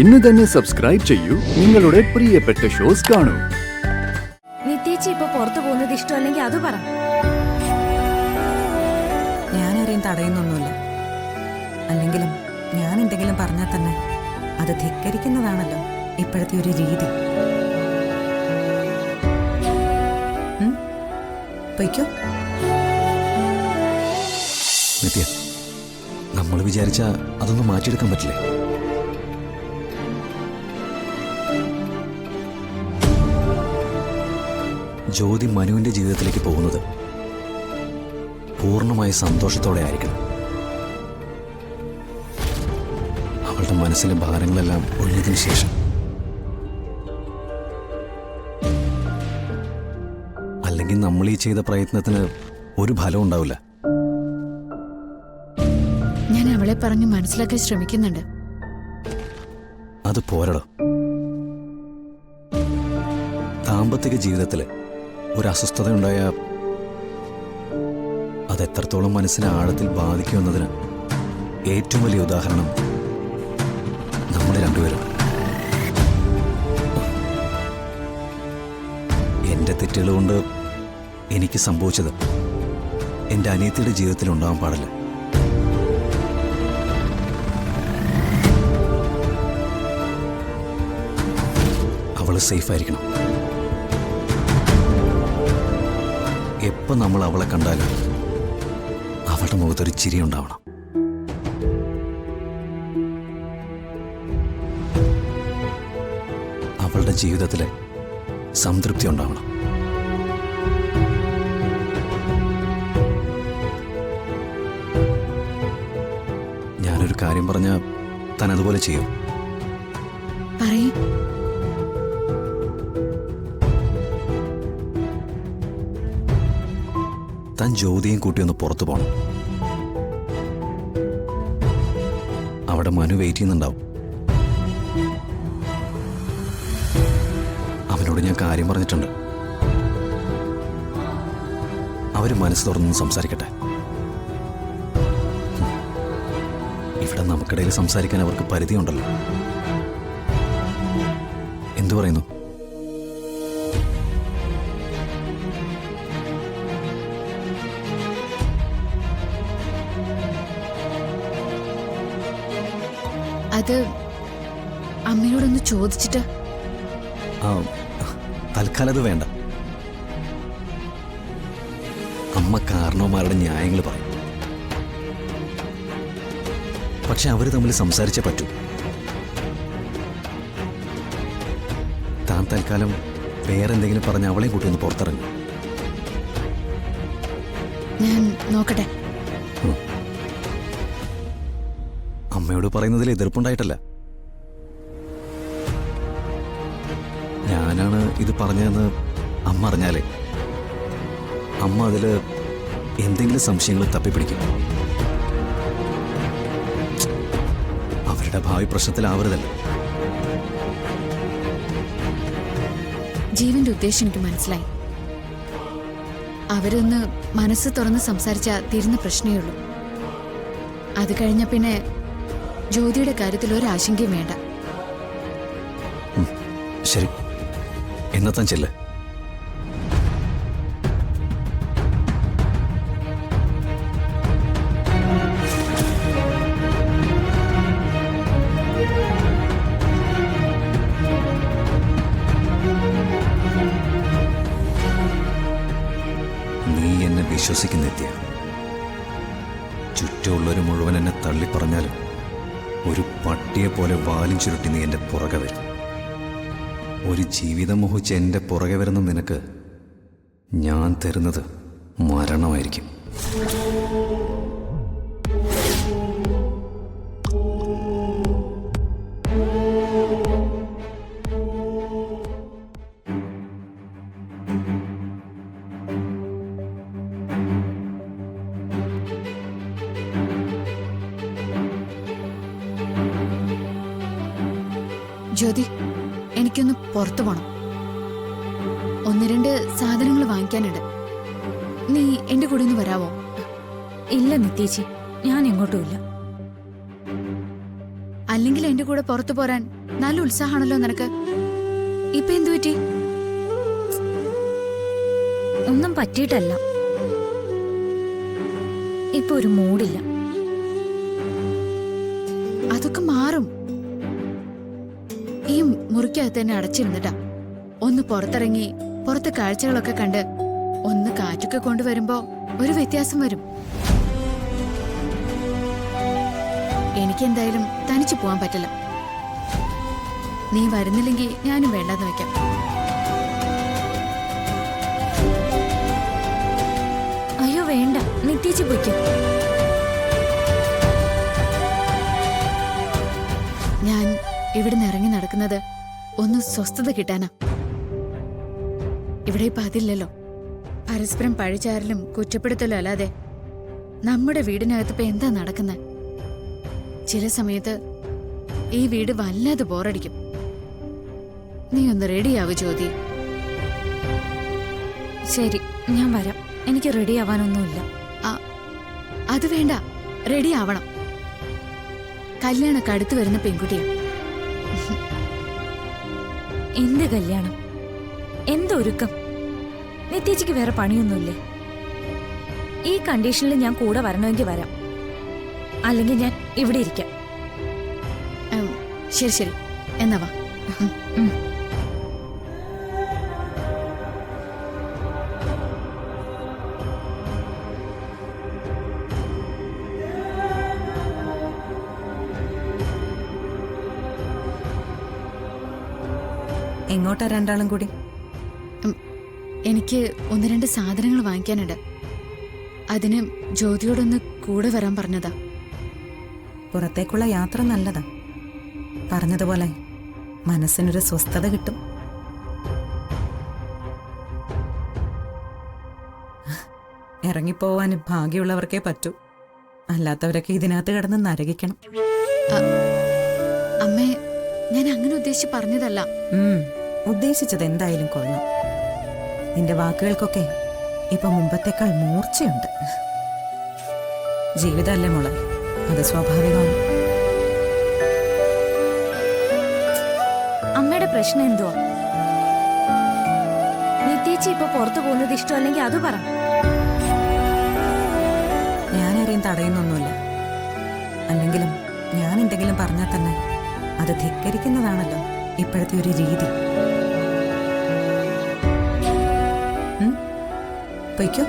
ഇന്ന് തന്നെ സബ്സ്ക്രൈബ് ചെയ്യൂ നിങ്ങളുടെ പ്രിയപ്പെട്ട ഷോസ് കാണൂ. നിത്യേച്ചി ഇപ്പൊ പുറത്തു പോകുന്നത് ഇഷ്ടമല്ലെങ്കിൽ അത് പറ. ഞാനാരെയും തടയുന്നൊന്നുമില്ല. അല്ലെങ്കിലും ഞാൻ എന്തെങ്കിലും പറഞ്ഞാൽ തന്നെ അത് ധിക്കരിക്കുന്നതാണല്ലോ ഇപ്പോഴത്തെ ഒരു രീതി. പൊയ്ക്കോ. നിത്യ, നമ്മൾ വിചാരിച്ച അതൊന്നും മാറ്റിയെടുക്കാൻ പറ്റില്ലേ? ജ്യോതി മനുവിന്റെ ജീവിതത്തിലേക്ക് പോകുന്നത് പൂർണ്ണമായ സന്തോഷത്തോടെ ആയിരിക്കണം. അവളുടെ മനസ്സിലെ ഭാരങ്ങളെല്ലാം ഒഴിഞ്ഞതിന് ശേഷം. അല്ലെങ്കിൽ നമ്മൾ ഈ ചെയ്ത പ്രയത്നത്തിന് ഒരു ഫലം ഉണ്ടാവില്ല. ഞാൻ അവളെ പറഞ്ഞു മനസ്സിലാക്കാൻ ശ്രമിക്കുന്നുണ്ട്. അത് പോരടോ. ദാമ്പത്തിക ജീവിതത്തില് ഒരു അസ്വസ്ഥത ഉണ്ടായ അത് എത്രത്തോളം മനസ്സിനെ ആഴത്തിൽ ബാധിക്കുമെന്നതിന് ഏറ്റവും വലിയ ഉദാഹരണം നമ്മൾ രണ്ടുപേരും. എൻ്റെ തെറ്റുകൾ കൊണ്ട് എനിക്ക് സംഭവിച്ചത് എൻ്റെ അനിയത്തിയുടെ ജീവിതത്തിൽ ഉണ്ടാവാൻ പാടില്ല. അവള് സേഫായിരിക്കണം. എപ്പോൾ നമ്മൾ അവളെ കണ്ടാലും അവളുടെ മുഖത്തൊരു ചിരി ഉണ്ടാവണം. അവളുടെ ജീവിതത്തിലെ സംതൃപ്തി ഉണ്ടാവണം. ഞാനൊരു കാര്യം പറഞ്ഞാൽ താൻ അതുപോലെ ചെയ്യും. പറയൂ. താൻ ജ്യോതിയും കൂട്ടി ഒന്ന് പുറത്തു പോകണം. അവിടെ മനു വെയിറ്റ് ചെയ്യുന്നുണ്ടാവും. അവനോട് ഞാൻ കാര്യം പറഞ്ഞിട്ടുണ്ട്. അവര് മനസ്സ് തുറന്ന് സംസാരിക്കട്ടെ. ഇവിടെ നമുക്കിടയിൽ സംസാരിക്കാൻ അവർക്ക് പരിധിയുണ്ടല്ലോ. എന്തു പറയുന്നു? അത് അമ്മയോടൊന്ന് ചോദിച്ചിട്ട്. തൽക്കാലം അത് വേണ്ട. അമ്മ കാരണവന്മാരുടെ ന്യായങ്ങൾ പറയും. പക്ഷെ അവര് തമ്മിൽ സംസാരിച്ചേ പറ്റൂ. താൻ തൽക്കാലം വേറെന്തെങ്കിലും പറഞ്ഞ് അവളെയും കൂട്ടി ഒന്ന് പുറത്തിറങ്ങി. ഞാൻ നോക്കട്ടെ. അമ്മയോട് പറയുന്നതിൽ എതിർപ്പുണ്ടായിട്ടല്ല. ഞാനാണ് ഇത് പറഞ്ഞതെന്ന് അമ്മ അറിഞ്ഞാലേ അമ്മ അതിൽ എന്തെങ്കിലും സംശയങ്ങൾ തപ്പിപ്പിടിക്കും. അവരുടെ ഭാവി പ്രശ്നത്തിലാവരുതല്ലോ. ജീവന്റെ ഉദ്ദേശം എനിക്ക് മനസ്സിലായി. അവരൊന്ന് മനസ്സ് തുറന്ന് സംസാരിച്ചാൽ തീരുന്ന പ്രശ്നമേ ഉള്ളൂ. അത് കഴിഞ്ഞ പിന്നെ ജ്യോതിയുടെ കാര്യത്തിൽ ഒരാശങ്കയും വേണ്ട. ശരി, എന്നാ താൻ ചെല്ല്. നീ എന്നെ വിശ്വസിക്കുന്നെത്തിയ ചുറ്റുമുള്ളവർ മുഴുവൻ എന്നെ തള്ളിപ്പറഞ്ഞാലും ഒരു പട്ടിയെ പോലെ വാലും ചുരുട്ടി നീ എൻ്റെ പുറകെ വരും. ഒരു ജീവിതം മോഹിച്ച് എൻ്റെ പുറകെ വരുന്ന നിനക്ക് ഞാൻ തരുന്നത് മരണമായിരിക്കും. ജ്യോതി, എനിക്കൊന്ന് പുറത്തു പോണം. ഒന്ന് രണ്ട് സാധനങ്ങൾ വാങ്ങിക്കാനുണ്ട്. നീ എന്റെ കൂടെ ഒന്ന് വരാവോ? ഇല്ല നിത്യേച്ചി, ഞാൻ എങ്ങോട്ടുമില്ല. അല്ലെങ്കിൽ എന്റെ കൂടെ പുറത്തു പോരാൻ നല്ല ഉത്സാഹമാണല്ലോ നിനക്ക്. ഇപ്പൊ എന്തു പറ്റി? ഒന്നും പറ്റിയിട്ടല്ല. ഇപ്പൊ ഒരു മൂഡില്ല. അതൊക്കെ മാറും. ഈ മുറിക്കകത്ത് തന്നെ അടച്ചിരുന്നിട്ടാ ഒന്ന് പുറത്തിറങ്ങി പുറത്തെ കാഴ്ചകളൊക്കെ കണ്ട് ഒന്ന് കാറ്റൊക്കെ കൊണ്ടുവരുമ്പോ ഒരു വ്യത്യാസം വരും. എനിക്കെന്തായാലും തനിച്ചു പോവാൻ പറ്റില്ല. നീ വരുന്നില്ലെങ്കിൽ ഞാനും വേണ്ടെന്ന് വെക്കാം. അയ്യോ വേണ്ട, നിത്യേച്ചി പൊയ്ക്കോ. ഞാൻ ഇവിടുന്ന് ഇറങ്ങി നടക്കുന്നത് ഒന്ന് സ്വസ്ഥത കിട്ടാനാ. ഇവിടെ ഇപ്പൊ അതില്ലല്ലോ. പരസ്പരം പഴിചാരലും കുറ്റപ്പെടുത്തലും അല്ലാതെ നമ്മുടെ വീടിനകത്ത് ഇപ്പൊ എന്താ നടക്കുന്നത്? ചില സമയത്ത് ഈ വീട് വല്ലാതെ ബോറടിക്കും. നീ ഒന്ന് റെഡിയാവു ജ്യോതി. ശരി, ഞാൻ വരാം. എനിക്ക് റെഡി ആവാനൊന്നുമില്ല. അത് വേണ്ട, റെഡി ആവണം. കല്യാണൊക്കെ അടുത്ത് വരുന്ന പെൺകുട്ടിയാ. എന്ത് കല്യാണം, എന്തൊരുക്കം? നിത്യേച്ചിക്ക് വേറെ പണിയൊന്നുമില്ലേ? ഈ കണ്ടീഷനിൽ ഞാൻ കൂടെ വരണമെങ്കിൽ വരാം, അല്ലെങ്കിൽ ഞാൻ ഇവിടെ ഇരിക്കാം. ശരി ശരി, എന്നാ വാ. എങ്ങോട്ടാ രണ്ടാളും കൂടി? എനിക്ക് ഒന്ന് രണ്ട് സാധനങ്ങൾ വാങ്ങിക്കാനുണ്ട്. അതിന് ജ്യോതിയോടൊന്ന് കൂടെ വരാൻ പറഞ്ഞതാ. പുറത്തേക്കുള്ള യാത്ര നല്ലതാ. പറഞ്ഞതുപോലെ മനസ്സിനൊരു സ്വസ്ഥത കിട്ടും. ഇറങ്ങിപ്പോവാൻ ഭാഗ്യമുള്ളവർക്കേ പറ്റൂ. അല്ലാത്തവരൊക്കെ ഇതിനകത്ത് കിടന്ന് നരകിക്കണം. അമ്മേ, ഞാൻ അങ്ങനെ ഉദ്ദേശിച്ച് പറഞ്ഞതല്ല. ഉദ്ദേശിച്ചത് എന്തായാലും കൊള്ളാം. നിന്റെ വാക്കുകൾക്കൊക്കെ ഇപ്പൊ മുമ്പത്തേക്കാൾ മൂർച്ചയുണ്ട്. ജീവിതമല്ലേ മോളെ, അത് സ്വാഭാവികമാണ്. അമ്മയുടെ പ്രശ്നം എന്തുവാ? നിത്യേച്ചി ഇപ്പൊ പുറത്തു പോകുന്നത് ഇഷ്ടമല്ലെങ്കിൽ അത് പറ. ഞാനാരെയും തടയുന്നൊന്നുമില്ല. അല്ലെങ്കിലും ഞാൻ എന്തെങ്കിലും പറഞ്ഞാൽ തന്നെ അത് ധിക്കരിക്കുന്നതാണല്ലോ ഇപ്പോഴത്തെ ഒരു രീതി. പൊയ്ക്കോ.